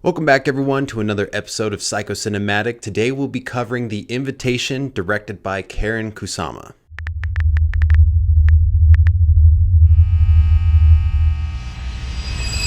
Welcome back, everyone, to another episode of Psychocinematic. Today we'll be covering The Invitation, directed by Karyn Kusama.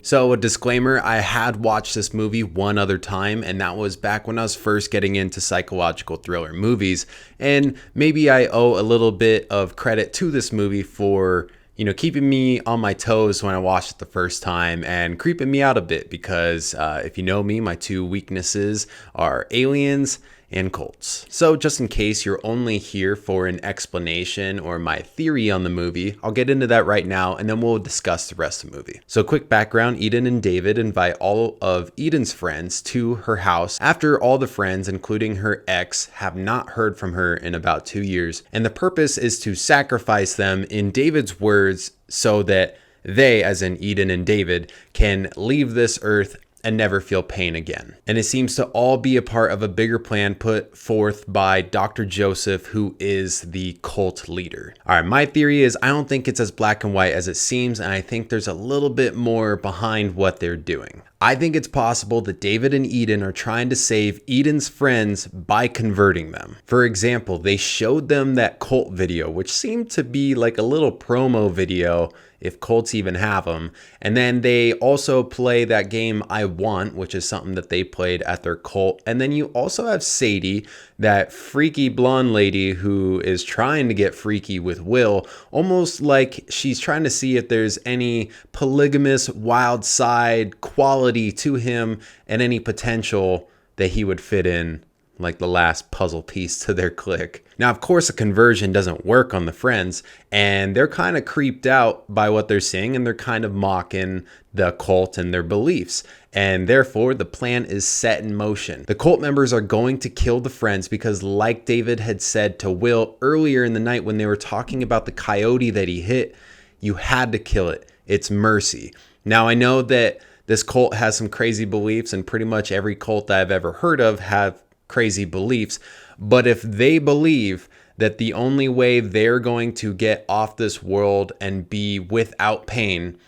So, a disclaimer, I had watched this movie one other time, and that was back when I was first getting into psychological thriller movies. And maybe I owe a little bit of credit to this movie for keeping me on my toes when I watched it the first time and creeping me out a bit because if you know me, my two weaknesses are aliens and cults. So just in case you're only here for an explanation or my theory on the movie, I'll get into that right now and then we'll discuss the rest of the movie. So quick background, Eden and David invite all of Eden's friends to her house after all the friends, including her ex, have not heard from her in about 2 years. And the purpose is to sacrifice them, in David's words, so that they, as in Eden and David, can leave this earth and never feel pain again. And it seems to all be a part of a bigger plan put forth by Dr. Joseph, who is the cult leader. All right, my theory is I don't think it's as black and white as it seems, and I think there's a little bit more behind what they're doing. I think it's possible that David and Eden are trying to save Eden's friends by converting them. For example, they showed them that cult video, which seemed to be like a little promo video, if cults even have them. And then they also play that game I Want, which is something that they played at their cult. And then you also have Sadie, that freaky blonde lady who is trying to get freaky with Will, almost like she's trying to see if there's any polygamous wild side quality to him and any potential that he would fit in, like the last puzzle piece to their clique. Now, of course, a conversion doesn't work on the friends, and they're kind of creeped out by what they're seeing, and they're kind of mocking the cult and their beliefs. And therefore, the plan is set in motion. The cult members are going to kill the friends because, like David had said to Will earlier in the night when they were talking about the coyote that he hit, you had to kill it. It's mercy. Now, I know that this cult has some crazy beliefs, and pretty much every cult that I've ever heard of have crazy beliefs. But if they believe that the only way they're going to get off this world and be without pain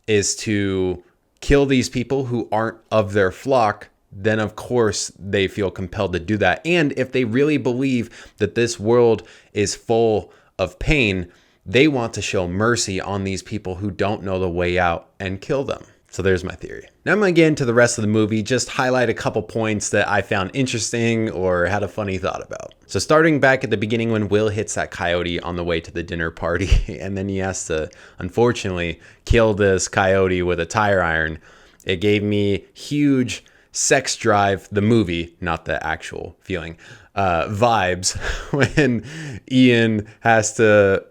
is to kill these people who aren't of their flock, then of course they feel compelled to do that. And if they really believe that this world is full of pain, they want to show mercy on these people who don't know the way out and kill them. So there's my theory. Now I'm going to get into the rest of the movie, just highlight a couple points that I found interesting or had a funny thought about. So starting back at the beginning when Will hits that coyote on the way to the dinner party, and then he has to, unfortunately, kill this coyote with a tire iron. It gave me huge Sex Drive, the movie, not the actual feeling, vibes when Ian has to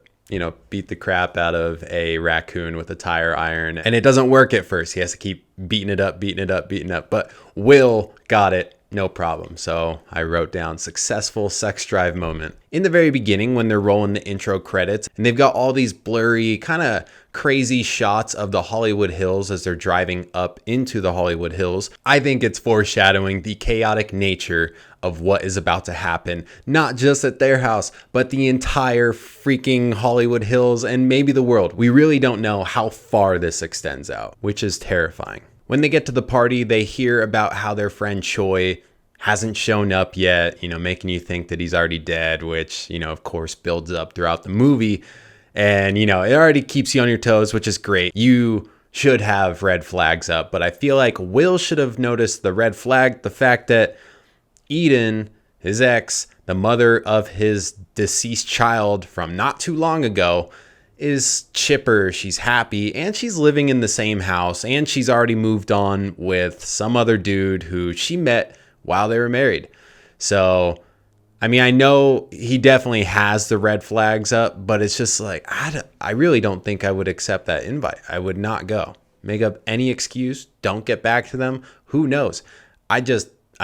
beat the crap out of a raccoon with a tire iron. And it doesn't work at first. He has to keep beating it up. But Will got it, no problem. So I wrote down successful sex drive moment. In the very beginning, when they're rolling the intro credits, and they've got all these blurry, kind of crazy shots of the Hollywood Hills as they're driving up into the Hollywood Hills, I think it's foreshadowing the chaotic nature of what is about to happen, not just at their house, but the entire freaking Hollywood Hills and maybe the world. We really don't know how far this extends out, which is terrifying. When they get to the party, they hear about how their friend Choi hasn't shown up yet, making you think that he's already dead, which, of course, builds up throughout the movie. And, it already keeps you on your toes, which is great. You should have red flags up, but I feel like Will should have noticed the red flag, the fact that Eden, his ex, the mother of his deceased child from not too long ago, is chipper, she's happy, and she's living in the same house, and she's already moved on with some other dude who she met while they were married. So, I know he definitely has the red flags up, but it's just like, I really don't think I would accept that invite. I would not go. Make up any excuse, don't get back to them, who knows? I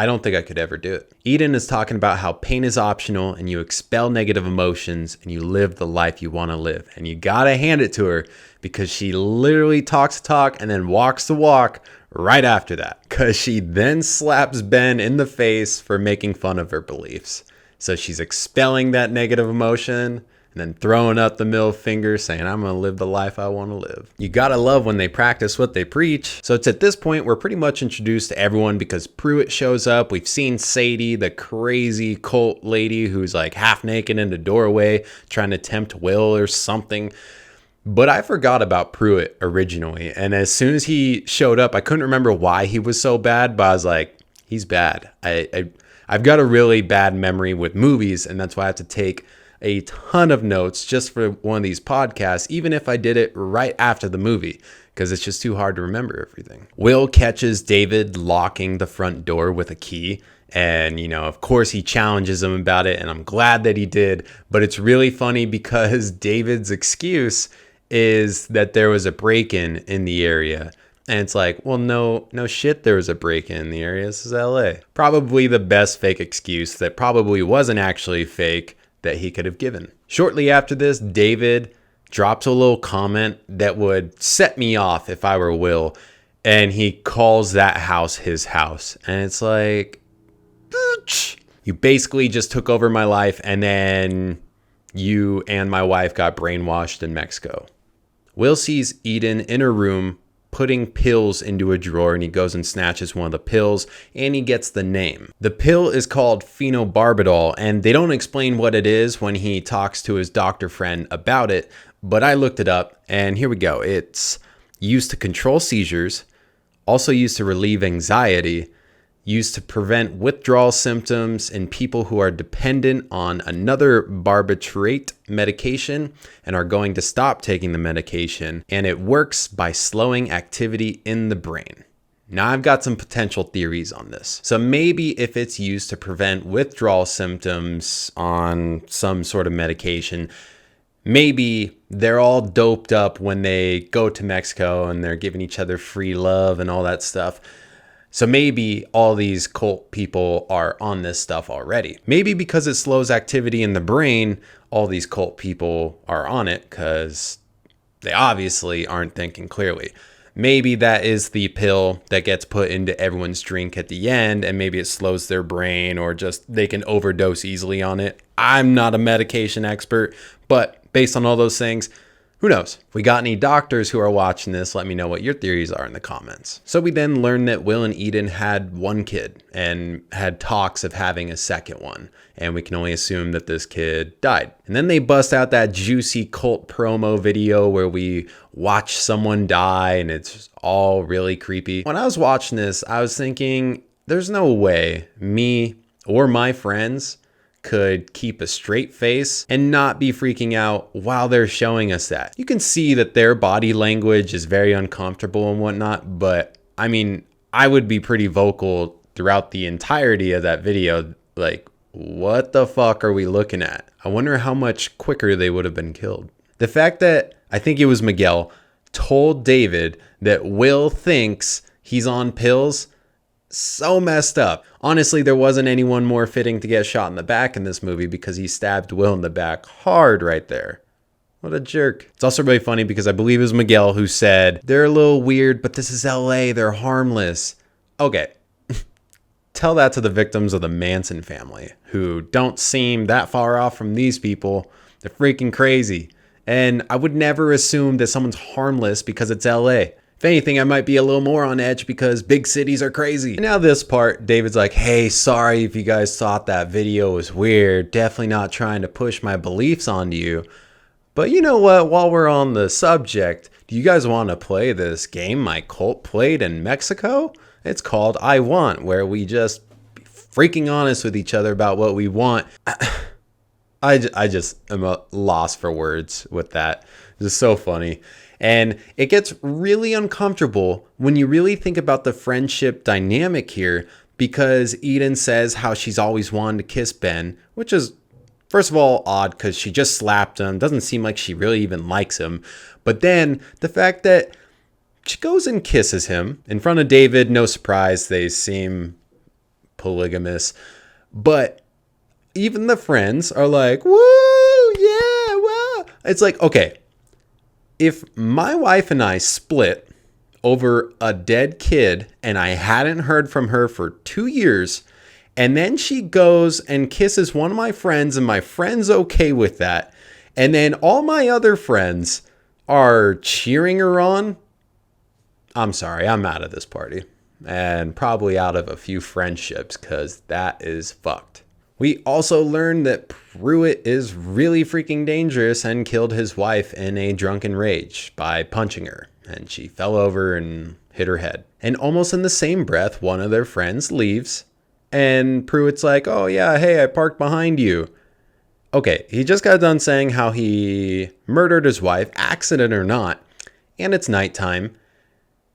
don't think I could ever do it. Eden is talking about how pain is optional and you expel negative emotions and you live the life you want to live. And you got to hand it to her because she literally talks the talk and then walks the walk right after that. Because she then slaps Ben in the face for making fun of her beliefs. So she's expelling that negative emotion and then throwing up the middle finger saying, I'm going to live the life I want to live. You got to love when they practice what they preach. So it's at this point we're pretty much introduced to everyone because Pruitt shows up. We've seen Sadie, the crazy cult lady who's like half naked in the doorway trying to tempt Will or something. But I forgot about Pruitt originally. And as soon as he showed up, I couldn't remember why he was so bad, but I was like, he's bad. I've got a really bad memory with movies, and that's why I have to take a ton of notes just for one of these podcasts, even if I did it right after the movie, because it's just too hard to remember everything. Will catches David locking the front door with a key. And, of course he challenges him about it, and I'm glad that he did. But it's really funny because David's excuse is that there was a break-in in the area. And it's like, well, no shit, there was a break-in in the area. This is LA. Probably the best fake excuse that probably wasn't actually fake that he could have given. Shortly after this, David drops a little comment that would set me off if I were Will. And he calls that house his house. And it's like, bitch, you basically just took over my life, and then you and my wife got brainwashed in Mexico. Will sees Eden in her room putting pills into a drawer, and he goes and snatches one of the pills, and he gets the name. The pill is called phenobarbital, and they don't explain what it is when he talks to his doctor friend about it, but I looked it up, and here we go. It's used to control seizures, also used to relieve anxiety, used to prevent withdrawal symptoms in people who are dependent on another barbiturate medication and are going to stop taking the medication, and it works by slowing activity in the brain. Now I've got some potential theories on this. So maybe if it's used to prevent withdrawal symptoms on some sort of medication, maybe they're all doped up when they go to Mexico and they're giving each other free love and all that stuff. So maybe all these cult people are on this stuff already. Maybe because it slows activity in the brain, all these cult people are on it because they obviously aren't thinking clearly. Maybe that is the pill that gets put into everyone's drink at the end, and maybe it slows their brain, or just they can overdose easily on it. I'm not a medication expert, but based on all those things, who knows? If we got any doctors who are watching this, let me know what your theories are in the comments. So we then learned that Will and Eden had one kid and had talks of having a second one. And we can only assume that this kid died. And then they bust out that juicy cult promo video where we watch someone die, and it's all really creepy. When I was watching this, I was thinking, there's no way me or my friends could keep a straight face and not be freaking out while they're showing us that. You can see that their body language is very uncomfortable and whatnot, but I mean, I would be pretty vocal throughout the entirety of that video. Like, what the fuck are we looking at? I wonder how much quicker they would have been killed. The fact that, I think it was Miguel, told David that Will thinks he's on pills, so messed up. Honestly, there wasn't anyone more fitting to get shot in the back in this movie because he stabbed Will in the back hard right there. What a jerk. It's also really funny because I believe it was Miguel who said, they're a little weird, but this is LA, they're harmless. Okay. Tell that to the victims of the Manson family, who don't seem that far off from these people. They're freaking crazy. And I would never assume that someone's harmless because it's LA. If anything, I might be a little more on edge because big cities are crazy. And now this part, David's like, hey, sorry if you guys thought that video was weird. Definitely not trying to push my beliefs onto you. But you know what? While we're on the subject, do you guys want to play this game my cult played in Mexico? It's called I Want, where we just be freaking honest with each other about what we want. I just am a loss for words with that. It's so funny. And it gets really uncomfortable when you really think about the friendship dynamic here, because Eden says how she's always wanted to kiss Ben, which is, first of all, odd because she just slapped him. Doesn't seem like she really even likes him. But then the fact that she goes and kisses him in front of David, no surprise, they seem polygamous. But even the friends are like, woo, yeah, wow. It's like, okay. If my wife and I split over a dead kid and I hadn't heard from her for 2 years, and then she goes and kisses one of my friends and my friend's okay with that, And then all my other friends are cheering her on. I'm sorry, I'm out of this party. And probably out of a few friendships, because that is fucked. We also learned that Pruitt is really freaking dangerous and killed his wife in a drunken rage by punching her. And she fell over and hit her head. And almost in the same breath, one of their friends leaves. And Pruitt's like, oh yeah, hey, I parked behind you. Okay, he just got done saying how he murdered his wife, accident or not. And it's nighttime.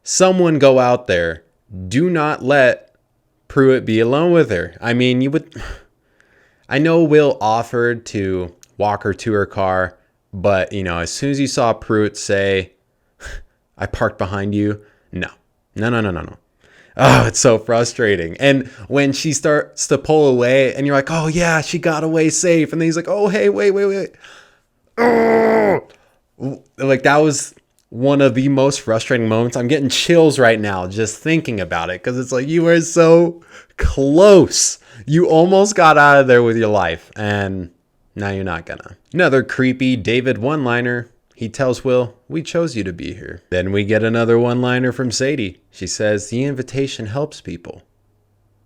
Someone go out there. Do not let Pruitt be alone with her. I mean, you would... I know Will offered to walk her to her car, but, you know, as soon as you saw Pruitt say, I parked behind you, no. Oh, it's so frustrating. And when she starts to pull away and you're like, oh yeah, she got away safe. And then he's like, oh, hey, wait. Oh! Like that was one of the most frustrating moments. I'm getting chills right now just thinking about it, because it's like, you were so close. You almost got out of there with your life, and now you're not gonna. Another creepy David one-liner. He tells Will, we chose you to be here. Then we get another one-liner from Sadie. She says, the invitation helps people.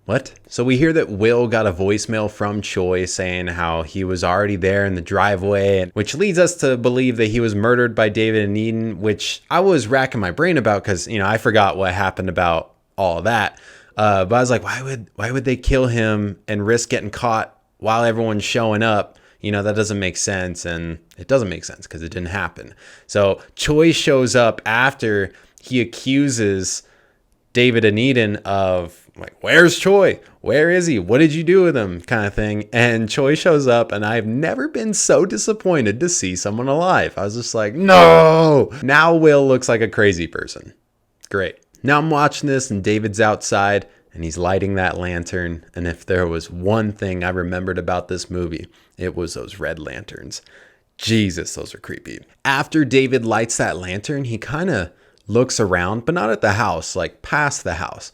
What? So we hear that Will got a voicemail from Choi saying how he was already there in the driveway, which leads us to believe that he was murdered by David and Eden, which I was racking my brain about because, you know, I forgot what happened about all of that. But I was like, why would they kill him and risk getting caught while everyone's showing up? You know, that doesn't make sense. And it doesn't make sense because it didn't happen. So Choi shows up after he accuses David and Eden of, like, where's Choi? Where is he? What did you do with him? Kind of thing. And Choi shows up, and I've never been so disappointed to see someone alive. I was just like, no! Now Will looks like a crazy person. Great. Now I'm watching this, and David's outside, and he's lighting that lantern. And if there was one thing I remembered about this movie, it was those red lanterns. Jesus, those are creepy. After David lights that lantern, he kind of looks around, but not at the house, like past the house.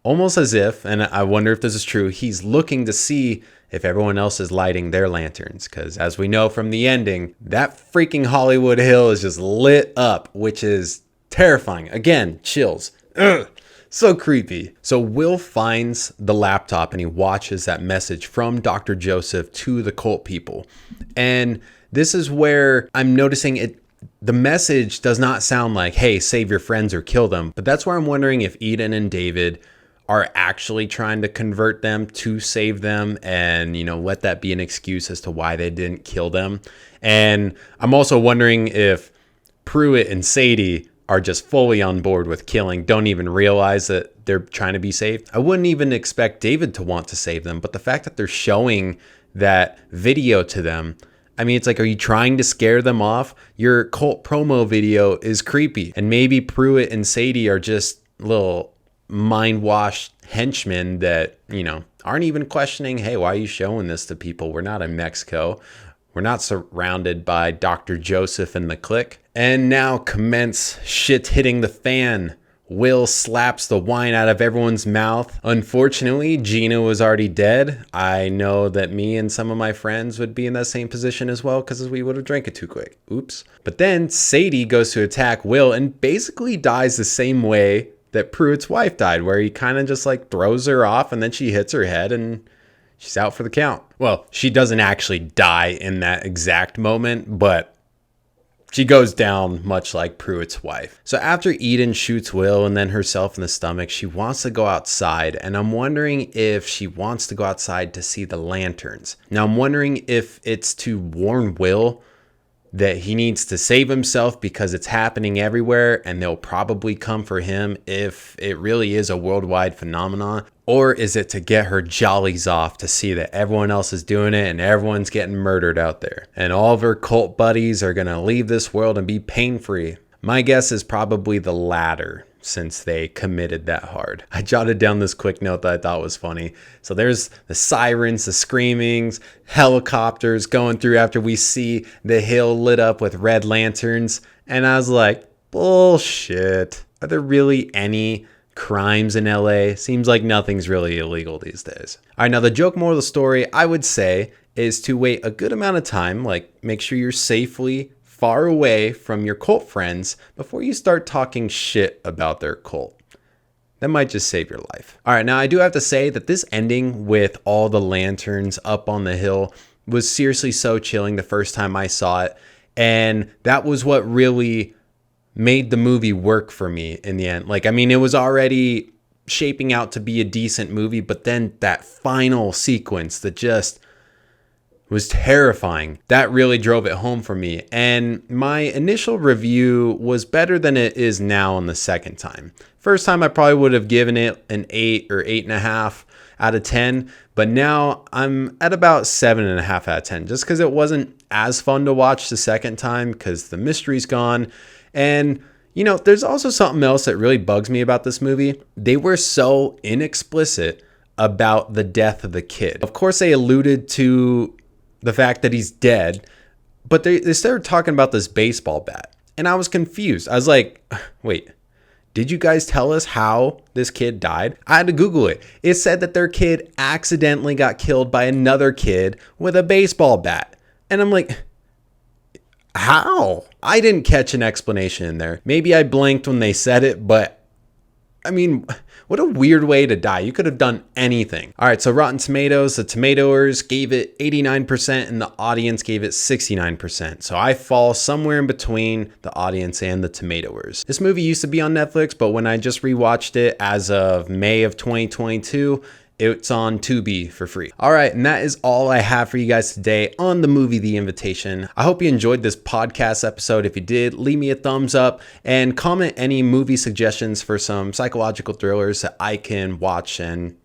Almost as if, and I wonder if this is true, he's looking to see if everyone else is lighting their lanterns. Because as we know from the ending, that freaking Hollywood Hill is just lit up, which is terrifying. Again, chills. Ugh, so creepy. So Will finds the laptop and he watches that message from Dr. Joseph to the cult people. And this is where I'm noticing it. The message does not sound like, hey, save your friends or kill them. But that's where I'm wondering if Eden and David are actually trying to convert them to save them and, you know, let that be an excuse as to why they didn't kill them. And I'm also wondering if Pruitt and Sadie are just fully on board with killing, don't even realize that they're trying to be saved. I wouldn't even expect David to want to save them, but the fact that they're showing that video to them, I mean, it's like, are you trying to scare them off? Your cult promo video is creepy. And maybe Pruitt and Sadie are just little mind-washed henchmen that, you know, aren't even questioning, hey, why are you showing this to people? We're not in Mexico. We're not surrounded by Dr. Joseph and the clique. And now commence shit hitting the fan. Will slaps the wine out of everyone's mouth. Unfortunately, Gina was already dead. I know that me and some of my friends would be in that same position as well because we would have drank it too quick. Oops. But then Sadie goes to attack Will and basically dies the same way that Pruitt's wife died, where he kind of just like throws her off and then she hits her head and she's out for the count. Well, she doesn't actually die in that exact moment, but she goes down much like Pruitt's wife. So after Eden shoots Will and then herself in the stomach, she wants to go outside. And I'm wondering if she wants to go outside to see the lanterns. Now I'm wondering if it's to warn Will that he needs to save himself because it's happening everywhere and they'll probably come for him if it really is a worldwide phenomenon. Or is it to get her jollies off to see that everyone else is doing it and everyone's getting murdered out there? And all of her cult buddies are going to leave this world and be pain-free. My guess is probably the latter, since they committed that hard. I jotted down this quick note that I thought was funny. So there's the sirens, the screamings, helicopters going through after we see the hill lit up with red lanterns. And I was like, bullshit. Are there really any crimes in LA? Seems like nothing's really illegal these days. All right, now the joke moral of the story, I would say, is to wait a good amount of time, like make sure you're safely far away from your cult friends before you start talking shit about their cult. That might just save your life. All right, now I do have to say that this ending with all the lanterns up on the hill was seriously so chilling the first time I saw it. And that was what really made the movie work for me in the end. Like, I mean, it was already shaping out to be a decent movie, but then that final sequence that just was terrifying, that really drove it home for me. And my initial review was better than it is now on the second time. First time I probably would have given it an 8 or 8.5 out of 10, but now I'm at about 7.5 out of 10, just because it wasn't as fun to watch the second time because the mystery's gone. And you know, there's also something else that really bugs me about this movie. They were so inexplicit about the death of the kid. Of course, they alluded to the fact that he's dead, but they started talking about this baseball bat. And I was confused. I was like, wait, did you guys tell us how this kid died? I had to Google it. It said that their kid accidentally got killed by another kid with a baseball bat. And I'm like, how? I didn't catch an explanation in there. Maybe I blanked when they said it, but I mean, what a weird way to die. You could have done anything. All right, so Rotten Tomatoes, the Tomatoers gave it 89% and the audience gave it 69%. So I fall somewhere in between the audience and the Tomatoers. This movie used to be on Netflix, but when I just rewatched it as of May of 2022, it's on Tubi for free. All right, and that is all I have for you guys today on the movie The Invitation. I hope you enjoyed this podcast episode. If you did, leave me a thumbs up and comment any movie suggestions for some psychological thrillers that I can watch and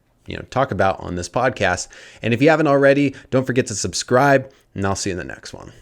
talk about on this podcast. And if you haven't already, don't forget to subscribe, and I'll see you in the next one.